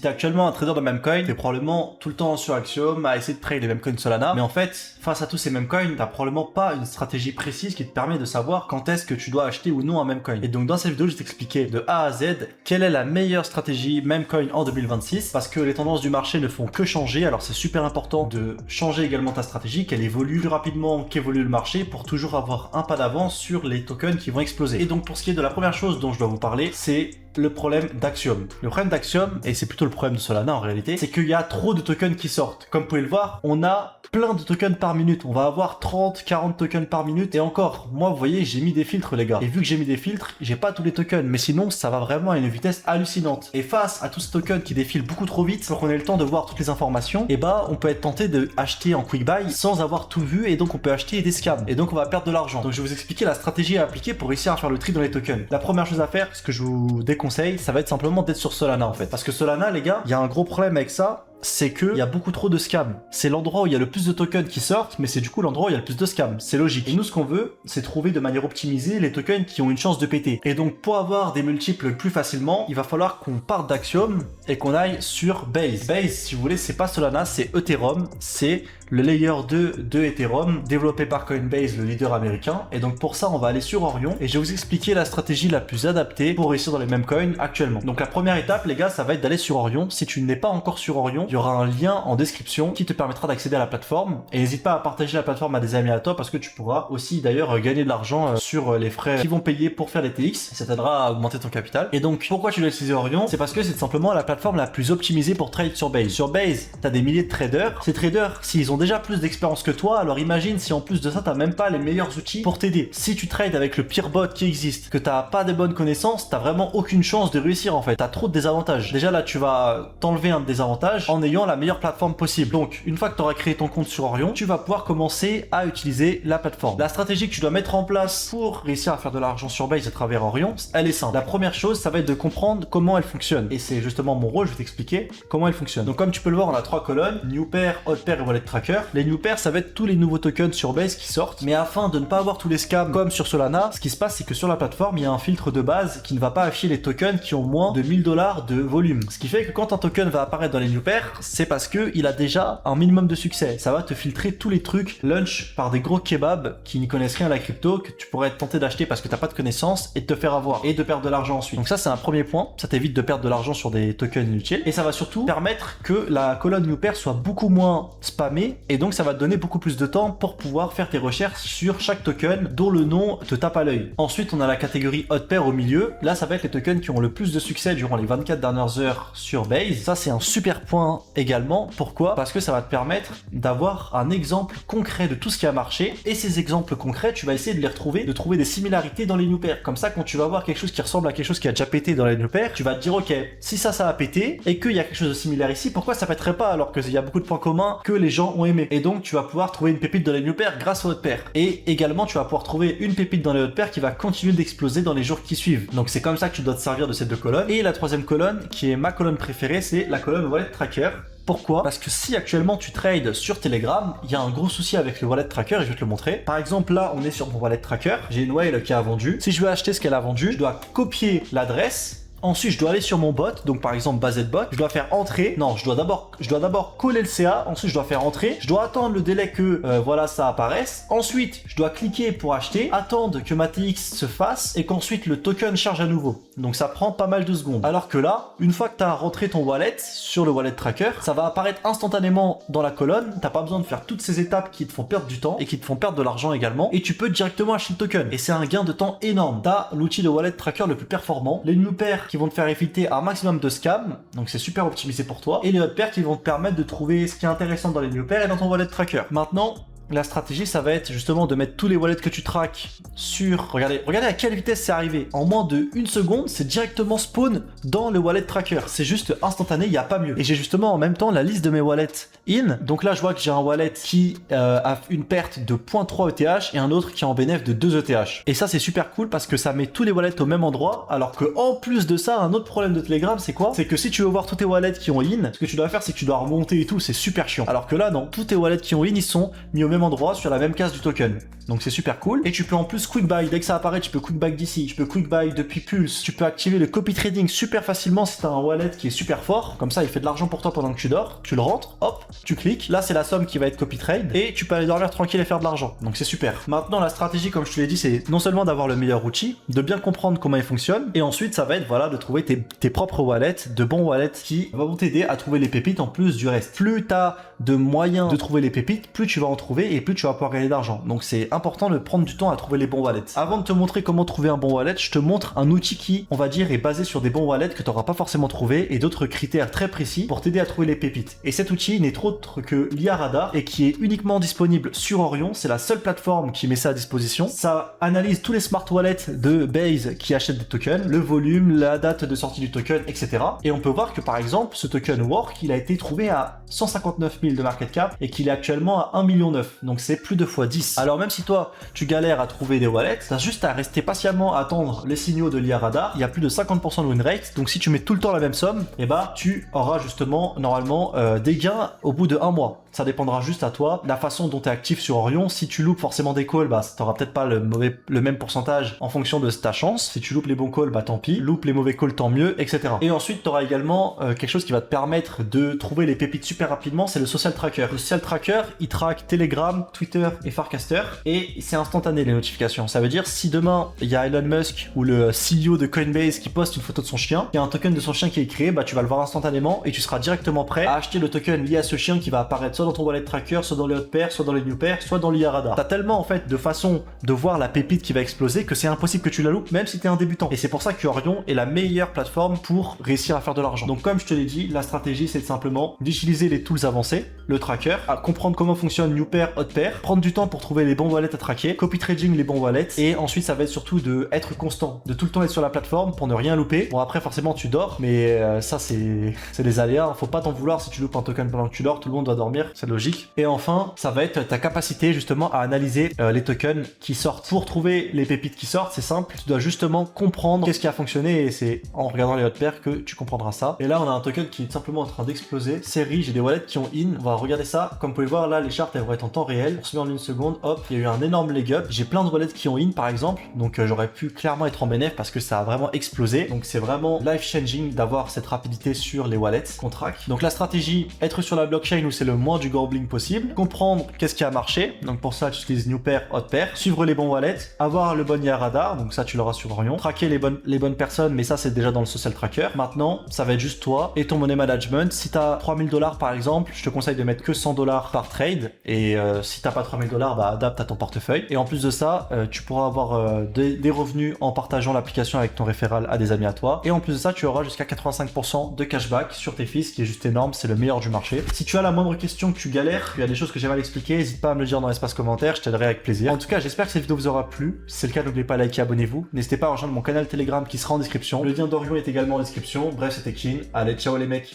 t'es actuellement un trader de memecoin, t'es probablement tout le temps sur Axiom à essayer de trade les memecoins Solana. Mais en fait, face à tous ces memecoins, t'as probablement pas une stratégie précise qui te permet de savoir quand est-ce que tu dois acheter ou non un memecoin. Et donc dans cette vidéo, je vais t'expliquer de A à Z quelle est la meilleure stratégie memecoin en 2026 parce que les tendances du marché ne font que changer. Alors c'est super important de changer également ta stratégie, qu'elle évolue plus rapidement qu'évolue le marché pour toujours avoir un pas d'avance sur les tokens qui vont exploser. Et donc pour ce qui est de la première chose dont je dois vous parler, c'est le problème d'Axiom. Le problème d'Axiom, et c'est plutôt le problème de Solana en réalité, c'est qu'il y a trop de tokens qui sortent. Comme vous pouvez le voir, on a plein de tokens par minute. On va avoir 30, 40 tokens par minute. Et encore, moi, vous voyez, j'ai mis des filtres, les gars. Et vu que j'ai mis des filtres, j'ai pas tous les tokens. Mais sinon, ça va vraiment à une vitesse hallucinante. Et face à tous ces tokens qui défilent beaucoup trop vite, pour qu'on ait le temps de voir toutes les informations, et bah, on peut être tenté d'acheter en quick buy sans avoir tout vu. Et donc, on peut acheter des scams. Et donc, on va perdre de l'argent. Donc, je vais vous expliquer la stratégie à appliquer pour réussir à faire le tri dans les tokens. La première chose à faire, ce que je vous déconseille, ça va être simplement d'être sur Solana en fait. Parce que Solana, les gars, il y a un gros problème avec ça. C'est qu'il y a beaucoup trop de scams. C'est l'endroit où il y a le plus de tokens qui sortent, mais c'est du coup l'endroit où il y a le plus de scams. C'est logique. Et nous, ce qu'on veut, c'est trouver de manière optimisée les tokens qui ont une chance de péter. Et donc, pour avoir des multiples plus facilement, il va falloir qu'on parte d'Axiom et qu'on aille sur Base. Base, si vous voulez, c'est pas Solana, c'est Ethereum. C'est le layer 2 de Ethereum, développé par Coinbase, le leader américain. Et donc, pour ça, on va aller sur Orion et je vais vous expliquer la stratégie la plus adaptée pour réussir dans les mêmes coins actuellement. Donc, la première étape, les gars, ça va être d'aller sur Orion. Si tu n'es pas encore sur Orion, il y aura un lien en description qui te permettra d'accéder à la plateforme. Et n'hésite pas à partager la plateforme à des amis à toi parce que tu pourras aussi d'ailleurs gagner de l'argent sur les frais qu'ils vont payer pour faire les TX. Ça t'aidera à augmenter ton capital. Et donc, pourquoi tu dois utiliser Orion? C'est parce que c'est simplement la plateforme la plus optimisée pour trade sur Base. Sur Base, tu as des milliers de traders. Ces traders, s'ils ont déjà plus d'expérience que toi, alors imagine si en plus de ça, tu n'as même pas les meilleurs outils pour t'aider. Si tu trades avec le pire bot qui existe, que tu n'as pas de bonnes connaissances, tu n'as vraiment aucune chance de réussir en fait. Tu as trop de désavantages. Déjà là, tu vas t'enlever un désavantage en ayant la meilleure plateforme possible. Donc, une fois que tu auras créé ton compte sur Orion, tu vas pouvoir commencer à utiliser la plateforme. La stratégie que tu dois mettre en place pour réussir à faire de l'argent sur Base à travers Orion, elle est simple. La première chose, ça va être de comprendre comment elle fonctionne. Et c'est justement mon rôle, je vais t'expliquer comment elle fonctionne. Donc, comme tu peux le voir, on a trois colonnes, New Pair, Hot Pair et Wallet Tracker. Les New Pair, ça va être tous les nouveaux tokens sur Base qui sortent. Mais afin de ne pas avoir tous les scams comme sur Solana, ce qui se passe, c'est que sur la plateforme, il y a un filtre de base qui ne va pas afficher les tokens qui ont moins de 1000 $ de volume. Ce qui fait que quand un token va apparaître dans les New Pair, c'est parce que il a déjà un minimum de succès. Ça va te filtrer tous les trucs lunch par des gros kebabs qui n'y connaissent rien à la crypto, que tu pourrais être tenté d'acheter parce que t'as pas de connaissances et de te faire avoir et de perdre de l'argent ensuite. Donc ça, c'est un premier point. Ça t'évite de perdre de l'argent sur des tokens inutiles et ça va surtout permettre que la colonne New Pair soit beaucoup moins spammée et donc ça va te donner beaucoup plus de temps pour pouvoir faire tes recherches sur chaque token dont le nom te tape à l'œil. Ensuite, on a la catégorie Hot Pair au milieu. Là, ça va être les tokens qui ont le plus de succès durant les 24 dernières heures sur Base. Ça, c'est un super point également. Pourquoi? Parce que ça va te permettre d'avoir un exemple concret de tout ce qui a marché et ces exemples concrets, tu vas essayer de les retrouver, de trouver des similarités dans les New Pair. Comme ça, quand tu vas voir quelque chose qui ressemble à quelque chose qui a déjà pété dans les New Pair, tu vas te dire ok, si ça a pété et qu'il y a quelque chose de similaire ici, pourquoi ça pèterait pas alors qu'il y a beaucoup de points communs que les gens ont aimé. Et donc tu vas pouvoir trouver une pépite dans les New Pair grâce aux Hot Pair. Et également tu vas pouvoir trouver une pépite dans les Hot Pair qui va continuer d'exploser dans les jours qui suivent. Donc c'est comme ça que tu dois te servir de ces deux colonnes. Et la troisième colonne, qui est ma colonne préférée, c'est la colonne Wallet Tracker. Pourquoi? Parce que si actuellement tu trades sur Telegram, il y a un gros souci avec le wallet tracker et je vais te le montrer. Par exemple, là, on est sur mon wallet tracker. J'ai une whale qui a vendu. Si je veux acheter ce qu'elle a vendu, je dois copier l'adresse. Ensuite, je dois aller sur mon bot, donc par exemple BazetBot, je dois faire entrer. Non, je dois d'abord coller le CA, ensuite je dois faire entrer. Je dois attendre le délai que voilà ça apparaisse. Ensuite, je dois cliquer pour acheter, attendre que ma TX se fasse et qu'ensuite le token charge à nouveau. Donc ça prend pas mal de secondes. Alors que là, une fois que tu as rentré ton wallet sur le wallet tracker, ça va apparaître instantanément dans la colonne. T'as pas besoin de faire toutes ces étapes qui te font perdre du temps et qui te font perdre de l'argent également. Et tu peux directement acheter le token. Et c'est un gain de temps énorme. T'as l'outil de wallet tracker le plus performant. Les New Pair qui vont te faire éviter un maximum de scams, donc c'est super optimisé pour toi, et les Hot Pair qui vont te permettre de trouver ce qui est intéressant dans les New Pair et dans ton wallet tracker. Maintenant, la stratégie, ça va être justement de mettre tous les wallets que tu traques sur... Regardez à quelle vitesse c'est arrivé. En moins de 1 seconde, c'est directement spawn dans le wallet tracker. C'est juste instantané, il n'y a pas mieux. Et j'ai justement en même temps la liste de mes wallets in. Donc là, je vois que j'ai un wallet qui a une perte de 0.3 ETH et un autre qui est en bénéfice de 2 ETH. Et ça, c'est super cool parce que ça met tous les wallets au même endroit. Alors que en plus de ça, un autre problème de Telegram, c'est quoi? C'est que si tu veux voir tous tes wallets qui ont in, ce que tu dois faire, c'est que tu dois remonter et tout. C'est super chiant. Alors que là, non. Tous tes wallets qui ont in, ils sont mis au même endroit sur la même case du token. Donc c'est super cool. Et tu peux en plus quick buy. Dès que ça apparaît, tu peux quick buy d'ici. Tu peux quick buy depuis Pulse. Tu peux activer le copy trading super facilement si tu as un wallet qui est super fort. Comme ça, il fait de l'argent pour toi pendant que tu dors. Tu le rentres, hop, tu cliques. Là, c'est la somme qui va être copy trade. Et tu peux aller dormir tranquille et faire de l'argent. Donc c'est super. Maintenant, la stratégie, comme je te l'ai dit, c'est non seulement d'avoir le meilleur outil, de bien comprendre comment il fonctionne. Et ensuite, ça va être voilà, de trouver tes propres wallets, de bons wallets qui vont t'aider à trouver les pépites en plus du reste. Plus tu as de moyens de trouver les pépites, plus tu vas en trouver et plus tu vas pouvoir gagner d'argent. Donc c'est important de prendre du temps à trouver les bons wallets. Avant de te montrer comment trouver un bon wallet, je te montre un outil qui, on va dire, est basé sur des bons wallets que tu n'auras pas forcément trouvé et d'autres critères très précis pour t'aider à trouver les pépites. Et cet outil n'est autre que l'IA Radar et qui est uniquement disponible sur Orion. C'est la seule plateforme qui met ça à disposition. Ça analyse tous les smart wallets de Base qui achètent des tokens, le volume, la date de sortie du token, etc. Et on peut voir que par exemple, ce token Work, il a été trouvé à 159 000 de market cap et qu'il est actuellement à 1,9 million. Donc c'est plus de fois 10. Alors même si toi, tu galères à trouver des wallets, t'as juste à rester patiemment à attendre les signaux de l'IA Radar. Il y a plus de 50% de win rate. Donc si tu mets tout le temps la même somme, et bah tu auras justement normalement des gains au bout de 1 mois. Ça dépendra juste à toi, la façon dont tu es actif sur Orion. Si tu loupes forcément des calls, bah t'auras peut-être pas le même pourcentage en fonction de ta chance. Si tu loupes les bons calls, bah tant pis. Loupe les mauvais calls, tant mieux, etc. Et ensuite, tu auras également quelque chose qui va te permettre de trouver les pépites super rapidement, c'est le social tracker. Le social tracker, il traque Telegram, Twitter et Farcaster et c'est instantané les notifications. Ça veut dire si demain il y a Elon Musk ou le CEO de Coinbase qui poste une photo de son chien, il y a un token de son chien qui est créé, bah tu vas le voir instantanément et tu seras directement prêt à acheter le token lié à ce chien qui va apparaître soit dans ton wallet tracker, soit dans les hot pairs, soit dans les new pairs, soit dans l'IA Radar. T'as tellement en fait de façons de voir la pépite qui va exploser que c'est impossible que tu la loupes même si t'es un débutant. Et c'est pour ça que Orion est la meilleure plateforme pour réussir à faire de l'argent. Donc comme je te l'ai dit, la stratégie c'est simplement d'utiliser les tools avancés, le tracker, à comprendre comment fonctionne new pair, hot pair, prendre du temps pour trouver les bons wallets à traquer, copy trading les bons wallets et ensuite ça va être surtout de être constant, de tout le temps être sur la plateforme pour ne rien louper. Bon après forcément tu dors mais ça c'est les aléas, faut pas t'en vouloir si tu loupes un token pendant que tu dors, tout le monde doit dormir, c'est logique. Et enfin ça va être ta capacité justement à analyser les tokens qui sortent. Pour trouver les pépites qui sortent, c'est simple, tu dois justement comprendre qu'est-ce qui a fonctionné et c'est en regardant les hot pairs que tu comprendras ça. Et là on a un token qui est simplement en train d'exploser. Série, j'ai des wallets qui ont in, on va regarder ça. Comme vous pouvez voir là les charts elles vont être en temps réel. On se met en une seconde, hop, il y a eu un énorme leg up. J'ai plein de wallets qui ont in par exemple, donc j'aurais pu clairement être en bénéf parce que ça a vraiment explosé. Donc c'est vraiment life changing d'avoir cette rapidité sur les wallets qu'on traque. Donc la stratégie, être sur la blockchain où c'est le moins du gambling possible, comprendre qu'est-ce qui a marché. Donc pour ça tu utilises new pair, hot pair, suivre les bons wallets, avoir le bon IA Radar, donc ça tu l'auras sur Orion, traquer les bonnes personnes, mais ça c'est déjà dans le social tracker. Maintenant ça va être juste toi et ton money management. Si tu as 3000 $ par exemple, je te conseille de mettre que 100 $ par trade et si t'as pas 3000 $, bah adapte à ton portefeuille. Et en plus de ça, tu pourras avoir des revenus en partageant l'application avec ton référal à des amis à toi. Et en plus de ça, tu auras jusqu'à 85% de cashback sur tes fees, ce qui est juste énorme, c'est le meilleur du marché. Si tu as la moindre question, que tu galères, il y a des choses que j'ai mal expliquées, n'hésite pas à me le dire dans l'espace commentaire, je t'aiderai avec plaisir. En tout cas, j'espère que cette vidéo vous aura plu. Si c'est le cas, n'oubliez pas de liker, abonnez-vous. N'hésitez pas à rejoindre mon canal Telegram qui sera en description. Le lien d'Orion est également en description. Bref, c'était Kin. Allez, ciao les mecs.